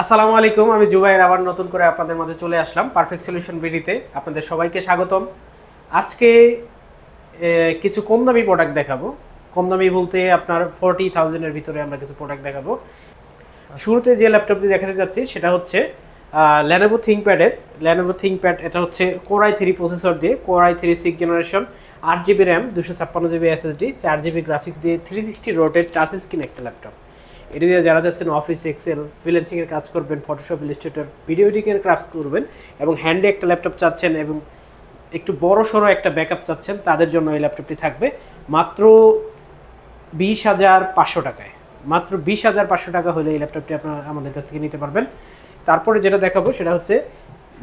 আসসালামু আলাইকুম, আমি জুবাইর আবার নতুন করে আপনাদের মাঝে চলে আসলাম পারফেক্ট সলিউশন বিডিতে। আপনাদের সবাইকে স্বাগতম। আজকে কিছু কম দামি প্রোডাক্ট দেখাবো। কম দামি বলতে আপনার 40,000-এর ভিতরে আমরা কিছু প্রোডাক্ট দেখাবো। শুরুতে যে ল্যাপটপটি দেখাতে যাচ্ছি সেটা হচ্ছে লেনোভো থিংকপ্যাডের লেনোভো থিংকপ্যাড। এটা হচ্ছে কোর i3 প্রসেসর দিয়ে, core i3 6 generation, 8 GB RAM, 256 GB SSD, 4 GB graphics দিয়ে 360 রোটেট টাচ স্ক্রিন একটা ল্যাপটপ। এটা দিয়ে যারা যাচ্ছেন অফিস এক্সেল ফ্রিল্যান্সিংয়ের কাজ করবেন, ফটোশপ, ইলাস্ট্রেটর, ভিডিও এডিটিংয়ের ক্রাফটস করবেন এবং হ্যান্ডে একটা ল্যাপটপ চাচ্ছেন এবং একটু বড় সড়ো একটা ব্যাকআপ চাচ্ছেন, তাদের জন্য এই ল্যাপটপটি থাকবে মাত্র 20,500 টাকায়। মাত্র 20,500 টাকা হলে এই ল্যাপটপটি আপনারা আমাদের কাছ থেকে নিতে পারবেন। তারপরে যেটা দেখাবো সেটা হচ্ছে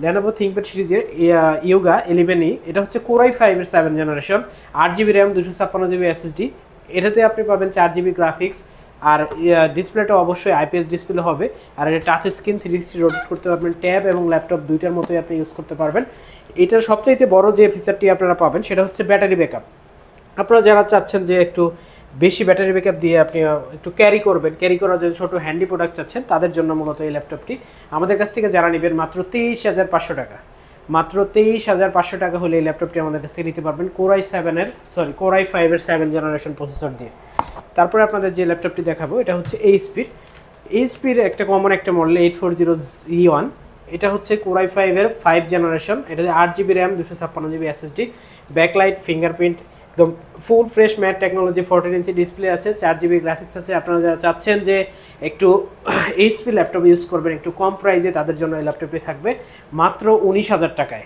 লেনোভো থিংকপ্যাড সিরিজের ইয়োগা 11E। এটা হচ্ছে কোর i5-এর 7 generation, 8 GB RAM, 256 GB SSD. এটাতে আপনি পাবেন 4 জিবি গ্রাফিক্স, আর ডিসপ্লেটা অবশ্যই আইপিএস ডিসপ্লে হবে। আর এটা টাচ স্ক্রিন, 360 রোটেট করতে পারবেন, ট্যাব এবং ল্যাপটপ দুইটার মতোই আপনি ইউজ করতে পারবেন। এটার সবচাইতে বড় যে ফিচারটি আপনারা পাবেন সেটা হচ্ছে ব্যাটারি ব্যাকআপ। আপনারা যারা চাচ্ছেন যে একটু বেশি ব্যাটারি ব্যাকআপ দিয়ে আপনি একটু ক্যারি করবেন, ক্যারি করার জন্য ছোটো হ্যান্ডি প্রোডাক্ট চাচ্ছেন, তাদের জন্য মূলত এই ল্যাপটপটি আমাদের কাছ থেকে যারা নেবেন মাত্র 23,500 টাকা। মাত্র 23,500 টাকা হলে এই ল্যাপটপটি আমাদের কাছ থেকে নিতে পারবেন কোর i5-এর 7 জেনারেশন প্রসেসর দিয়ে। তারপরে আপনাদের যে ল্যাপটপটি দেখাবো এটা হচ্ছে এইচপির একটা কমন একটা মডেল 840Z1। এটা হচ্ছে কোর i5-এর 5 জেনারেশন। এটাতে 8 GB RAM, 256 GB SSD, backlight, fingerprint, একদম full fresh mat technology, 14 inch display আছে, 4 জিবি গ্রাফিক্স আছে। আপনারা যারা চাচ্ছেন যে একটু এইচপি ল্যাপটপ ইউজ করবেন একটু কম প্রাইসে, তাদের জন্য এই ল্যাপটপটি থাকবে মাত্র 19,000 টাকায়।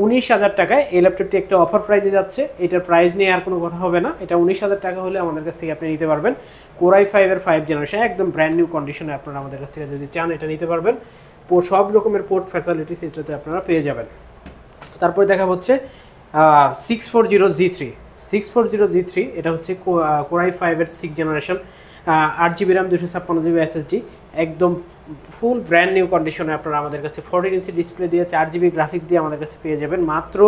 19,000 টাকায় এই ল্যাপটপটি একটা অফার প্রাইসে যাচ্ছে। এটার প্রাইস নিয়ে আর কোনো কথা হবে না। এটা 19,000 টাকা হলে আমাদের কাছ থেকে আপনি নিতে পারবেন কোর i5-এর 5 জেনারেশন, একদম ব্র্যান্ড নিউ কন্ডিশনে আপনারা আমাদের কাছ থেকে যদি চান এটা নিতে পারবেন। সব রকমের পোর্ট ফ্যাসিলিটিস এটাতে আপনারা পেয়ে যাবেন। তারপরে দেখা হচ্ছে 640Z3। 640Z3 এটা হচ্ছে কোর i5-এর 6 generation, 8 GB RAM, 256 GB SSD, একদম ফুল ব্র্যান্ড নিউ কন্ডিশনে আপনারা আমাদের কাছে 14 ইঞ্চি ডিসপ্লে দিয়ে 4 জিবি গ্রাফিক্স দিয়ে আমাদের কাছে পেয়ে যাবেন মাত্র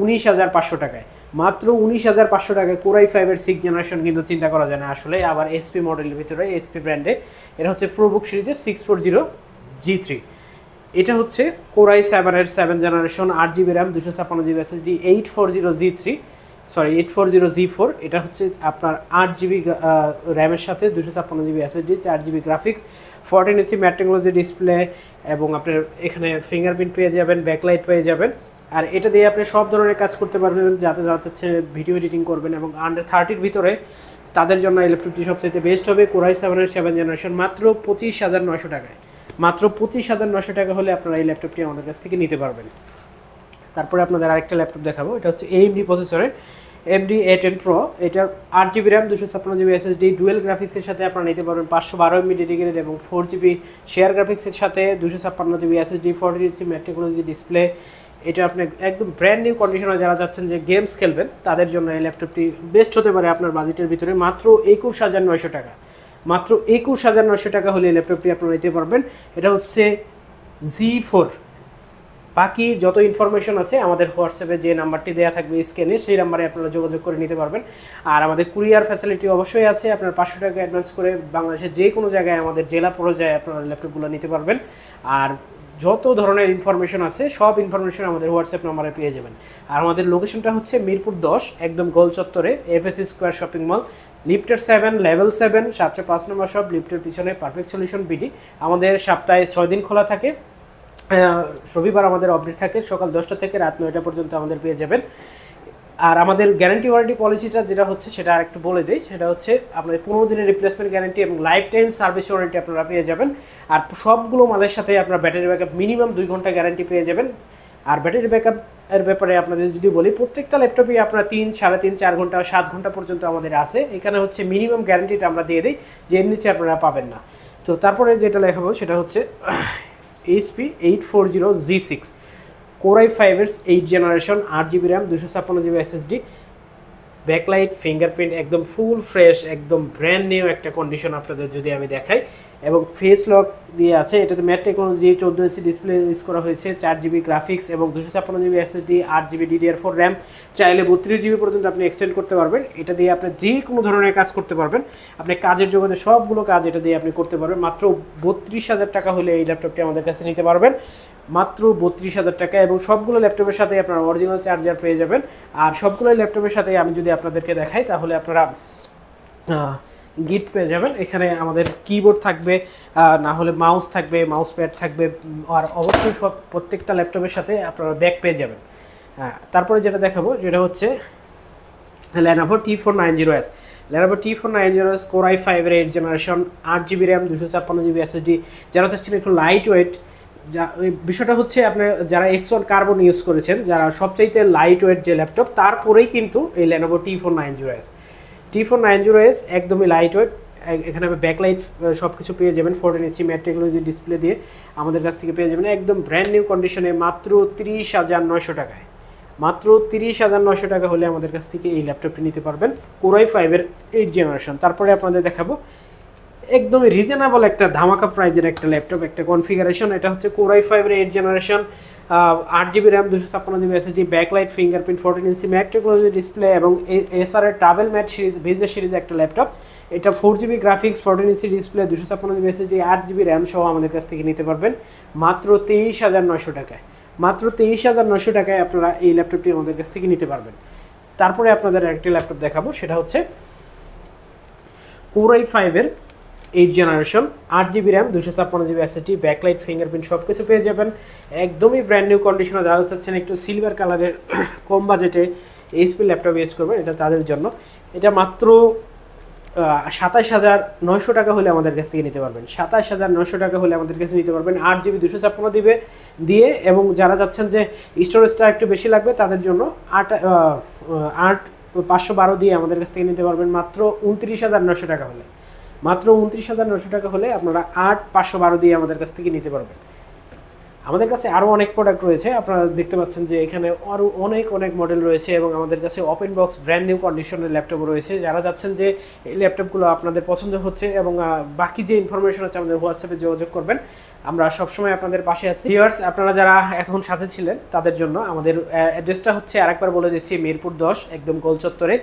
19,500 টাকায়। মাত্র 19,500 টাকায় কোর i5-এর 6 জেনারেশন কিন্তু চিন্তা করা যায় না আসলে। আবার এসপি মডেলের ভিতরে, এসপি ব্র্যান্ডে, এটা হচ্ছে প্রোবুক সিরিজের 640Z3। এটা হচ্ছে কোর i7-এর 7 generation, 8 GB RAM, 256 GB SSD, 840Z4। এটা হচ্ছে আপনার 8 জিবি র্যামের সাথে 256 GB SSD, 4 GB graphics, 14 inch matte technology display এবং আপনার এখানে ফিঙ্গারপ্রিন্ট পেয়ে যাবেন, ব্যাকলাইট পেয়ে যাবেন। আর এটা দিয়ে আপনি সব ধরনের কাজ করতে পারবেন, যাতে যারা চাচ্ছে ভিডিও এডিটিং করবেন এবং আন্ডার 30-র ভিতরে, তাদের জন্য এই ল্যাপটপটি সবচেয়ে বেস্ট হবে। কোর i7-এর 7 জেনারেশন মাত্র 25,900 টাকায়। মাত্র 25,900 টাকা হলে আপনারা এই ল্যাপটপটি আমাদের কাছ থেকে নিতে পারবেন। তারপরে আপনাদের আরেকটা ল্যাপটপ দেখাবো। এটা হচ্ছে AMD প্রসেসরের AMD A10 Pro। এটার 8 GB RAM, 256 GB SSD, dual গ্রাফিক্সের সাথে আপনারা নিতে পারবেন 512 MB ডেডিকেটেড এবং 4 জিবি শেয়ার গ্রাফিক্সের সাথে 256 GB SSD, 14 inch matte technology display. এটা আপনি একদম ব্র্যান্ড নিউ কন্ডিশনে যারা যাচ্ছেন যে গেমস খেলবেন, তাদের জন্য এই ল্যাপটপটি বেস্ট হতে পারে আপনার বাজেটের ভিতরে। মাত্র 21,900 টাকা। মাত্র 21,900 টাকা হলে এই ল্যাপটপটি আপনারা নিতে পারবেন। এটা হচ্ছে Z4। বাকি যত ইনফরমেশন আছে আমাদের হোয়াটসঅ্যাপে যে নাম্বারটি দেওয়া থাকবে স্ক্রিনে, সেই নাম্বারে আপনারা যোগাযোগ করে নিতে পারবেন। আর আমাদের কুরিয়ার ফ্যাসিলিটি অবশ্যই আছে। আপনার 500 টাকা অ্যাডভান্স করে বাংলাদেশের যে কোনো জায়গায় আমাদের জেলা পর্যায়ে আপনারা ল্যাপটপগুলো নিতে পারবেন। আর যত ধরনের ইনফরমেশন আছে সব ইনফরমেশন আমাদের হোয়াটসঅ্যাপ নাম্বারে পেয়ে যাবেন। আর আমাদের লোকেশনটা হচ্ছে মিরপুর 10, একদম গোল চত্বরে, এফএসসি স্কোয়ার শপিং মল, লিফটের 7, লেভেল 7, 705 নম্বর শপ, লিফটের পিছনে পারফেক্ট সলিউশন বিডি। আমাদের সপ্তাহে 6 দিন খোলা থাকে। রবিবার আমাদের আপডেট থাকে সকাল 10টা থেকে রাত 9টা পর্যন্ত আমাদের পেয়ে যাবেন। আর আমাদের গ্যারান্টি ওয়ারেন্টি পলিসিটা যেটা হচ্ছে সেটা আর একটু বলে দেই। সেটা হচ্ছে আপনাদের 15 দিনের রিপ্লেসমেন্ট গ্যারান্টি এবং লাইফ টাইম সার্ভিস ওয়ারেন্টি আপনারা পেয়ে যাবেন। আর সবগুলো মালের সাথে আপনার ব্যাটারি ব্যাকআপ মিনিমাম 2 ঘন্টা গ্যারান্টি পেয়ে যাবেন। আর ব্যাটারি ব্যাকআপ এর ব্যাপারে আপনাদের যদি বলি, প্রত্যেকটা ল্যাপটপে আপনার 3, 3.5, 4 ঘন্টা, 7 ঘন্টা পর্যন্ত আমাদের আছে। এখানে হচ্ছে মিনিমাম গ্যারান্টিটা আমরা দিয়ে দিই, যে এর নিচে আপনারা পাবেন না। তো তারপরে যেটা লেখাবো সেটা হচ্ছে HP 840Z6, কোর i5-এর 8 generation, 8 GB RAM, 256 GB SSD, backlight, fingerprint, একদম ফুল ফ্রেশ, একদম ব্র্যান্ড নিউ একটা কন্ডিশন আপনাদের যদি আমি দেখাই। এবং ফেস লক দিয়ে আছে। এটাতে mat technology 14 inch display use করা হয়েছে, 4GB গ্রাফিক্স এবং 256GB SSD, 8GB DDR4 RAM, চাইলে 32GB পর্যন্ত আপনি এক্সটেন্ড করতে পারবেন। এটা দিয়ে আপনি যে কোনো ধরনের কাজ করতে পারবেন, আপনি কাজের জগতে সবগুলো কাজ এটা দিয়ে আপনি করতে পারবেন। মাত্র 32,000 টাকা হলে এই ল্যাপটপটি আমাদের কাছে নিতে পারবেন, মাত্র 32,000 টাকা। এবং সবগুলো ল্যাপটপের সাথে আপনারা অরিজিনাল চার্জার পেয়ে যাবেন। আর সবগুলো ল্যাপটপের সাথে আমি যদি আপনাদেরকে দেখাই তাহলে আপনারা গিফট পেয়ে যাবেন। এখানে আমাদের কিবোর্ড থাকবে, না হলে মাউস থাকবে, মাউস প্যাড থাকবে, আর অবশ্যই সব প্রত্যেকটা ল্যাপটপের সাথে আপনারা ব্যাগ পেয়ে যাবেন। তারপরে যেটা দেখাবো যেটা হচ্ছে Lenovo T490S। Lenovo T490S Core i5 এর 8 জেনারেশন, 8GB র্যাম, 256GB SSD। যারা চাচ্ছেন একটু লাইট ওয়েট, বিষয়টা হচ্ছে আপনার যারা X1 কার্বন ইউজ করেছেন, যারা সবচাইতে লাইট ওয়েট যে ল্যাপটপ, তারপরেই কিন্তু এই Lenovo T490S একদমই লাইট ওয়েট। এখানে ব্যাকলাইট সব কিছু পেয়ে যাবেন, 14 ইঞ্চি ম্যাট টেকনোলজি ডিসপ্লে দিয়ে আমাদের কাছ থেকে পেয়ে যাবেন একদম ব্র্যান্ড নিউ কন্ডিশনে মাত্র 30,900 টাকায়। মাত্র 30,900 টাকা হলে আমাদের কাছ থেকে এই ল্যাপটপটি নিতে পারবেন, Core i5 এর 8 জেনারেশন। তারপরে আপনাদের দেখাবো একদমই রিজনেবল একটা ধামাকা প্রাইজের একটা ল্যাপটপ, একটা কনফিগারেশন। এটা হচ্ছে Core i5 এর 8 জেনারেশন, 8GB RAM, 256GB SSD, backlight, fingerprint, 14 inch matte technology display এবং এসআর এর travel matte series business series একটা ল্যাপটপ। এটা 4GB graphics, 14 inch display, 256GB SSD, 8GB RAM সহ আমাদের কাছ থেকে নিতে পারবেন মাত্র 23,900 টাকায়। মাত্র 23,900 টাকায় আপনারা এই ল্যাপটপটি আমাদের কাছ থেকে নিতে পারবেন। তারপরে আপনাদের একটি ল্যাপটপ দেখাবো, সেটা হচ্ছে Core i5 এর 8 জেনারেশন, 8GB RAM, 256GB SSD, backlight, fingerprint সব কিছু পেয়ে যাবেন একদমই ব্র্যান্ড নিউ কন্ডিশনে। যারা চাচ্ছেন একটু সিলভার কালারের কম বাজেটে এইচপি ল্যাপটপ ইউজ করবেন, এটা তাদের জন্য। এটা মাত্র 27,900 টাকা হলে আমাদের কাছ থেকে নিতে পারবেন। 27,900 টাকা হলে আমাদের কাছে নিতে পারবেন 8GB 256GB দিয়ে। এবং যারা চাচ্ছেন যে স্টোরেজটা একটু বেশি লাগবে, তাদের জন্য 512 দিয়ে আমাদের কাছ থেকে নিতে পারবেন মাত্র 29,900 টাকা হলে। মাত্র 29,900 টাকা হলে আপনারা 512 দিয়ে আমাদের কাছ থেকে নিতে পারবেন। আমাদের কাছে আরও অনেক প্রোডাক্ট রয়েছে, আপনারা দেখতে পাচ্ছেন যে এখানে আরও অনেক মডেল রয়েছে এবং আমাদের কাছে ওপেন বক্স ব্র্যান্ড নিউ কন্ডিশনের ল্যাপটপ রয়েছে। যারা যাচ্ছেন যে এই ল্যাপটপগুলো আপনাদের পছন্দ হচ্ছে এবং বাকি যে ইনফরমেশন আছে আমাদের হোয়াটসঅ্যাপে যোগাযোগ করবেন, আমরা সবসময় আপনাদের পাশে আছি। ভিউয়ার্স, আপনারা যারা এখন সাথে ছিলেন তাদের জন্য আমাদের অ্যাড্রেসটা হচ্ছে আরেকবার বলে দিচ্ছি, মিরপুর 10 একদম গোল চত্বরে,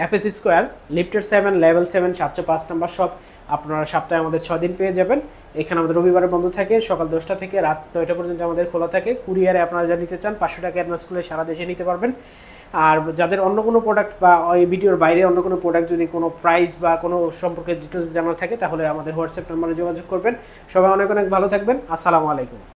FS স্কোয়ার, লিফটের 7, লেভেল 7, 705 নম্বর শপ। আপনারা সপ্তাহে আমাদের 6 দিন পেয়ে যাবেন। এখানে আমাদের রবিবারে বন্ধ থাকে, সকাল 10টা থেকে রাত 9টা পর্যন্ত আমাদের খোলা থাকে। কুরিয়ারে আপনারা যা নিতে চান 500 টাকা অ্যাডভান্স করলে সারা দেশে নিতে পারবেন। আর যাদের অন্য কোনো প্রোডাক্ট বা এই ভিডিওর বাইরে অন্য কোনো প্রোডাক্ট যদি কোনো প্রাইস বা কোনো সম্পর্কে ডিটেলস জানার থাকে, তাহলে আমাদের হোয়াটসঅ্যাপ নম্বরে যোগাযোগ করবেন। সবাই অনেক ভালো থাকবেন। আসসালামু আলাইকুম।